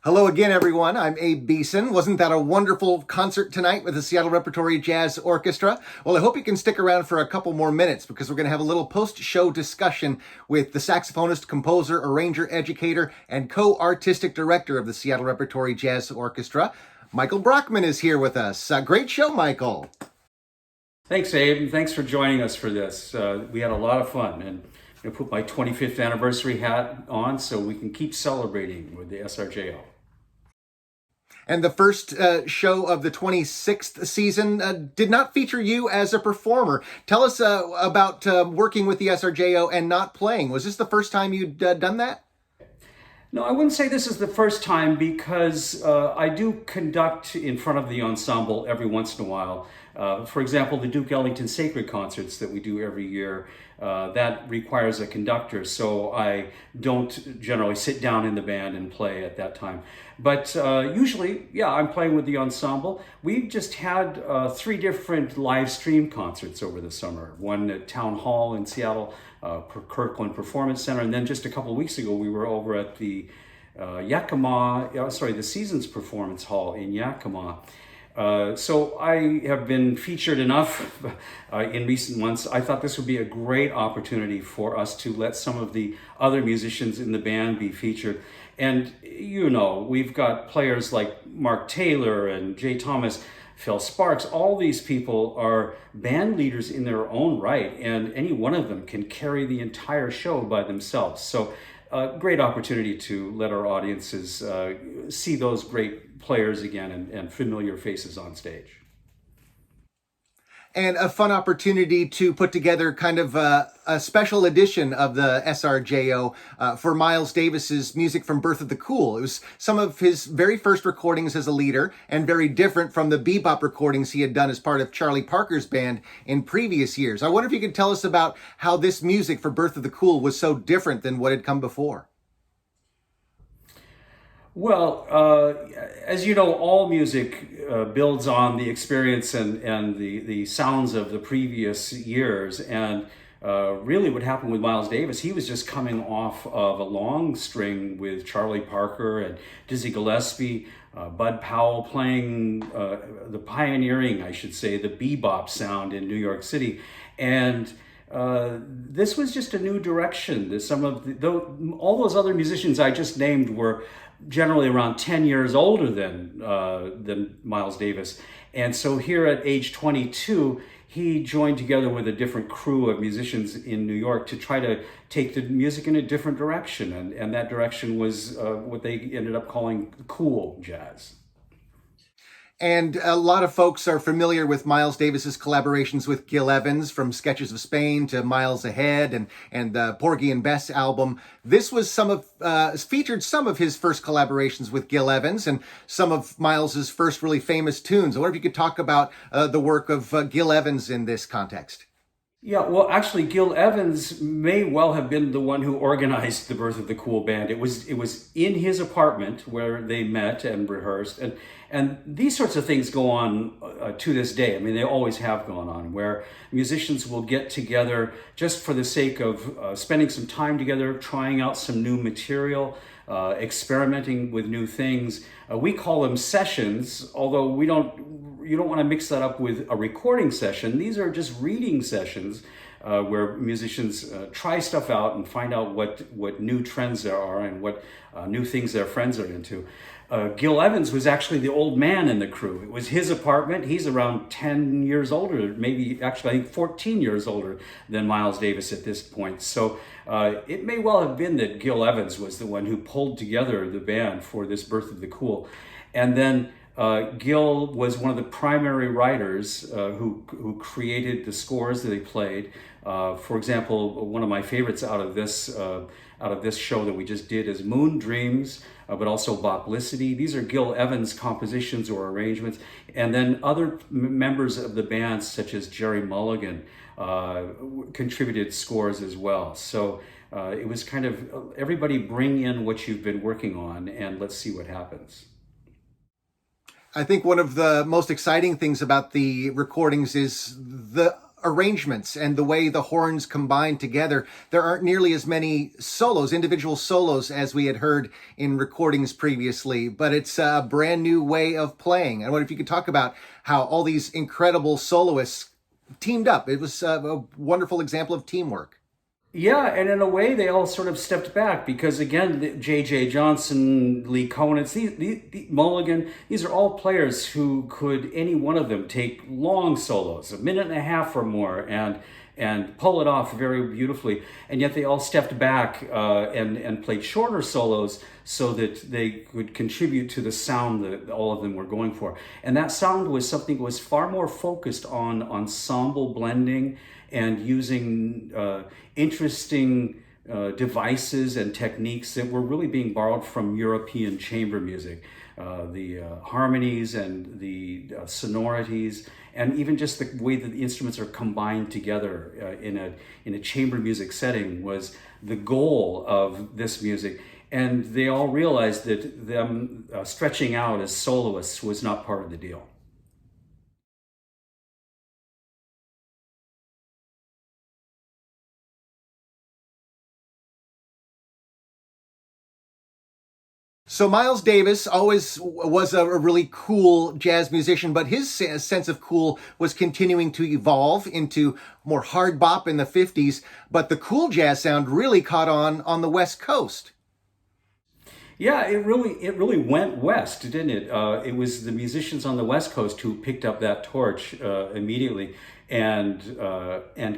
Hello again, everyone. I'm Abe Beeson. Wasn't that a wonderful concert tonight with the Seattle Repertory Jazz Orchestra? Well, I hope you can stick around for a couple more minutes because we're going to have a little post-show discussion with the saxophonist, composer, arranger, educator, and co-artistic director of the Seattle Repertory Jazz Orchestra. Michael Brockman is here with us. Great show, Michael. Thanks, Abe, and thanks for joining us for this. We had a lot of fun, and I'm going to put my 25th anniversary hat on so we can keep celebrating with the SRJO. And the first show of the 26th season did not feature you as a performer. Tell us about working with the SRJO and not playing. Was this the first time you'd done that? No, I wouldn't say this is the first time because I do conduct in front of the ensemble every once in a while. For example, the Duke Ellington Sacred Concerts that we do every year, that requires a conductor, so I don't generally sit down in the band and play at that time. But usually, yeah, I'm playing with the ensemble. We've just had 3 different live stream concerts over the summer. One at Town Hall in Seattle, Kirkland Performance Center, and then just a couple of weeks ago we were over at the the Seasons Performance Hall in Yakima. So I have been featured enough in recent months. I thought this would be a great opportunity for us to let some of the other musicians in the band be featured. And you know, we've got players like Mark Taylor and Jay Thomas, Phil Sparks. All these people are band leaders in their own right, and any one of them can carry the entire show by themselves. So great opportunity to let our audiences see those great players again and familiar faces on stage. And a fun opportunity to put together kind of a special edition of the SRJO for Miles Davis's music from Birth of the Cool. It was some of his very first recordings as a leader and very different from the bebop recordings he had done as part of Charlie Parker's band in previous years. I wonder if you could tell us about how this music for Birth of the Cool was so different than what had come before. Well, as you know, all music builds on the experience and the sounds of the previous years. And really what happened with Miles Davis, he was just coming off of a long string with Charlie Parker and Dizzy Gillespie, Bud Powell playing the pioneering, I should say, the bebop sound in New York City. And this was just a new direction. All those other musicians I just named were generally around 10 years older than Miles Davis. And so here at age 22, he joined together with a different crew of musicians in New York to try to take the music in a different direction. And that direction was what they ended up calling cool jazz. And a lot of folks are familiar with Miles Davis's collaborations with Gil Evans, from Sketches of Spain to Miles Ahead and the Porgy and Bess album. This was featured some of his first collaborations with Gil Evans and some of Miles's first really famous tunes. I wonder if you could talk about the work of Gil Evans in this context. Yeah, well, actually, Gil Evans may well have been the one who organized the Birth of the Cool band. It was in his apartment where they met and rehearsed, and these sorts of things go on to this day. I mean, they always have gone on, where musicians will get together just for the sake of spending some time together, trying out some new material, experimenting with new things. We call them sessions, although you don't want to mix that up with a recording session. These are just reading sessions where musicians try stuff out and find out what new trends there are and what new things their friends are into. Gil Evans was actually the old man in the crew. It was his apartment. He's around 10 years older, maybe actually I think 14 years older than Miles Davis at this point. So it may well have been that Gil Evans was the one who pulled together the band for this Birth of the Cool. And then Gil was one of the primary writers who created the scores that they played. For example, one of my favorites out of this show that we just did is Moon Dreams, but also Boplicity. These are Gil Evans' compositions or arrangements. And then other members of the band, such as Jerry Mulligan, contributed scores as well. So it was kind of everybody bring in what you've been working on and let's see what happens. I think one of the most exciting things about the recordings is the arrangements and the way the horns combine together. There aren't nearly as many solos, individual solos, as we had heard in recordings previously, but it's a brand new way of playing. I wonder if you could talk about how all these incredible soloists teamed up. It was a wonderful example of teamwork. Yeah, and in a way, they all sort of stepped back because, again, J.J. Johnson, Lee Konitz, Mulligan, these are all players who could, any one of them, take long solos, a minute and a half or more, and pull it off very beautifully. And yet they all stepped back and played shorter solos so that they could contribute to the sound that all of them were going for. And that sound was something that was far more focused on ensemble blending and using interesting devices and techniques that were really being borrowed from European chamber music. The harmonies and the sonorities, and even just the way that the instruments are combined together in a chamber music setting was the goal of this music. And they all realized that them stretching out as soloists was not part of the deal. So Miles Davis always was a really cool jazz musician, but his sense of cool was continuing to evolve into more hard bop in the 50s, but the cool jazz sound really caught on the West Coast. Yeah, it really went west, didn't it? It was the musicians on the West Coast who picked up that torch immediately and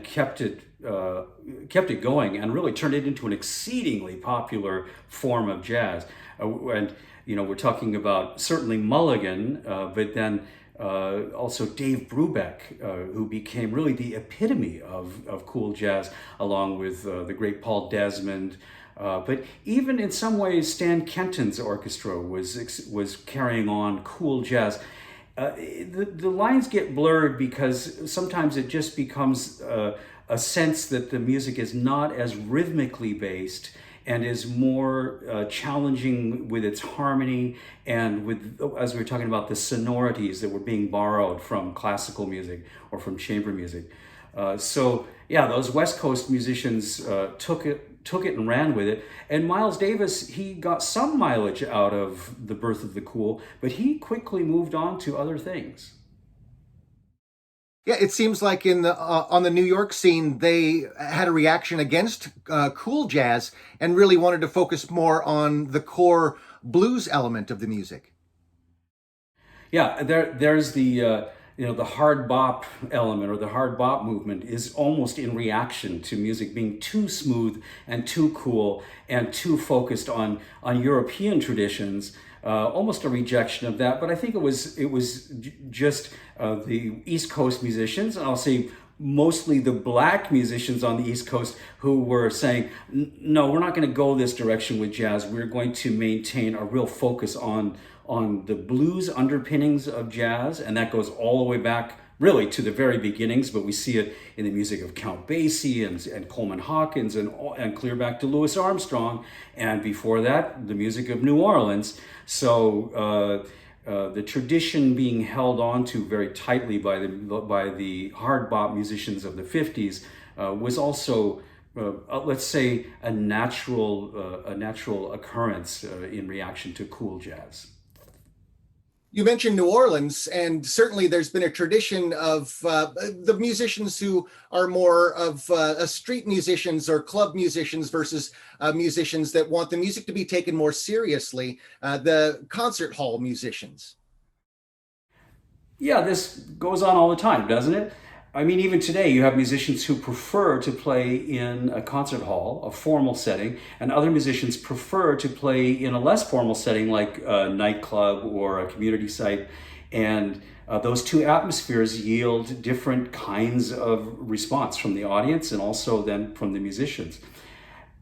kept it going and really turned it into an exceedingly popular form of jazz. And we're talking about certainly Mulligan, but then also Dave Brubeck, who became really the epitome of cool jazz, along with the great Paul Desmond. But even in some ways, Stan Kenton's orchestra was carrying on cool jazz. The lines get blurred because sometimes it just becomes a sense that the music is not as rhythmically based and is more challenging with its harmony and with, as we were talking about, the sonorities that were being borrowed from classical music or from chamber music. So yeah, those West Coast musicians took it and ran with it. And Miles Davis, he got some mileage out of the birth of the cool, but he quickly moved on to other things. Yeah, it seems like in the on the New York scene, they had a reaction against cool jazz and really wanted to focus more on the core blues element of the music. Yeah, there's the hard bop element, or the hard bop movement is almost in reaction to music being too smooth and too cool and too focused on European traditions. Almost a rejection of that, but I think just the East Coast musicians, and I'll say mostly the black musicians on the East Coast, who were saying, no, we're not going to go this direction with jazz. We're going to maintain a real focus on the blues underpinnings of jazz, and that goes all the way back really to the very beginnings, but we see it in the music of Count Basie and Coleman Hawkins and clear back to Louis Armstrong, and before that, the music of New Orleans. So the tradition being held on to very tightly by the hard bop musicians of the 50s was also, let's say, a natural occurrence in reaction to cool jazz. You mentioned New Orleans, and certainly there's been a tradition of the musicians who are more of street musicians or club musicians versus musicians that want the music to be taken more seriously, the concert hall musicians. Yeah, this goes on all the time, doesn't it? I mean, even today, you have musicians who prefer to play in a concert hall, a formal setting, and other musicians prefer to play in a less formal setting like a nightclub or a community site. And those two atmospheres yield different kinds of response from the audience and also then from the musicians.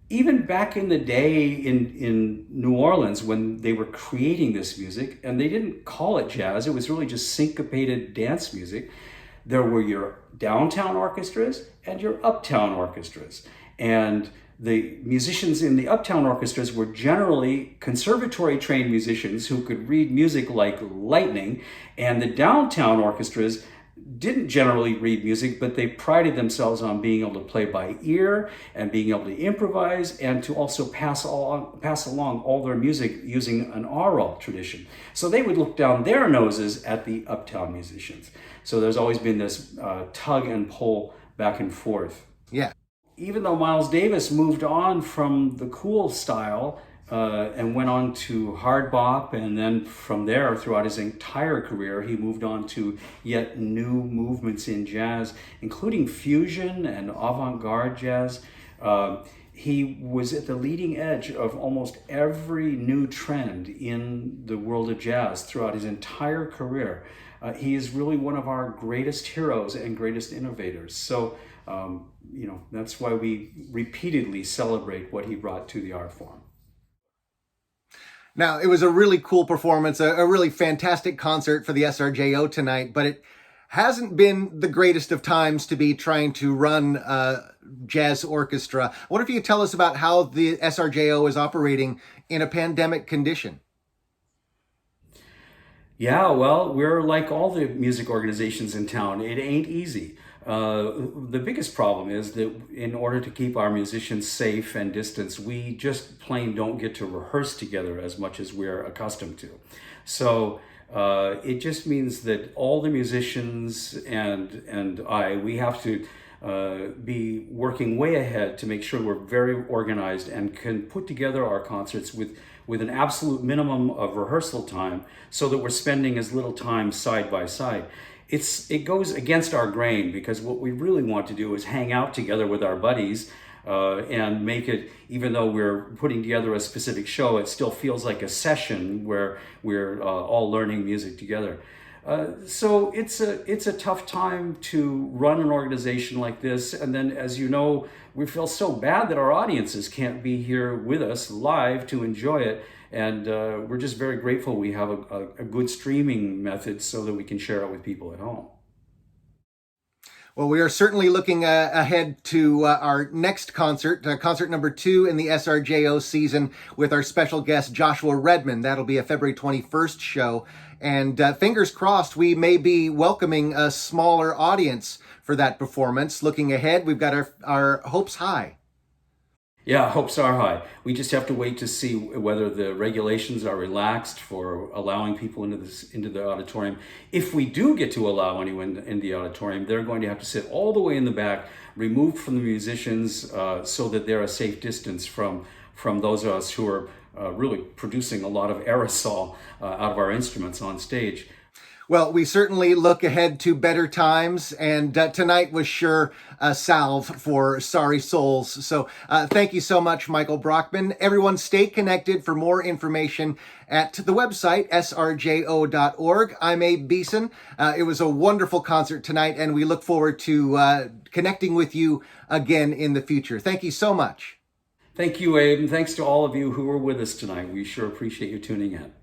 Even back in the day in New Orleans, when they were creating this music, and they didn't call it jazz, it was really just syncopated dance music. there were your downtown orchestras and your uptown orchestras. And the musicians in the uptown orchestras were generally conservatory trained musicians who could read music like lightning, and the downtown orchestras didn't generally read music, but they prided themselves on being able to play by ear and being able to improvise and to also pass along all their music using an oral tradition. So they would look down their noses at the uptown musicians. So there's always been this tug and pull back and forth. Yeah. Even though Miles Davis moved on from the cool style and went on to hard bop, and then from there throughout his entire career he moved on to yet new movements in jazz, including fusion and avant-garde jazz. He was at the leading edge of almost every new trend in the world of jazz throughout his entire career. He is really one of our greatest heroes and greatest innovators. So that's why we repeatedly celebrate what he brought to the art form. Now, it was a really cool performance, a really fantastic concert for the SRJO tonight, but it hasn't been the greatest of times to be trying to run a jazz orchestra. I wonder if you could tell us about how the SRJO is operating in a pandemic condition. Yeah, well, we're like all the music organizations in town. It ain't easy. The biggest problem is that in order to keep our musicians safe and distanced, we just plain don't get to rehearse together as much as we're accustomed to. So it just means that all the musicians and we have to be working way ahead to make sure we're very organized and can put together our concerts with an absolute minimum of rehearsal time so that we're spending as little time side by side. It goes against our grain, because what we really want to do is hang out together with our buddies and make it, even though we're putting together a specific show, it still feels like a session where we're all learning music together. So it's a tough time to run an organization like this. And then, as you know, we feel so bad that our audiences can't be here with us live to enjoy it. And we're just very grateful we have a good streaming method so that we can share it with people at home. Well, we are certainly looking ahead to our next concert, concert number 2 in the SRJO season, with our special guest, Joshua Redman. That'll be a February 21st show. And fingers crossed, we may be welcoming a smaller audience for that performance. Looking ahead, we've got our hopes high. Yeah, hopes are high. We just have to wait to see whether the regulations are relaxed for allowing people into the auditorium. If we do get to allow anyone in the auditorium, they're going to have to sit all the way in the back, removed from the musicians, so that they're a safe distance from those of us who are really producing a lot of aerosol out of our instruments on stage. Well, we certainly look ahead to better times, and tonight was sure a salve for sorry souls. So thank you so much, Michael Brockman. Everyone stay connected for more information at the website, srjo.org. I'm Abe Beeson. It was a wonderful concert tonight, and we look forward to connecting with you again in the future. Thank you so much. Thank you, Abe, and thanks to all of you who were with us tonight. We sure appreciate you tuning in.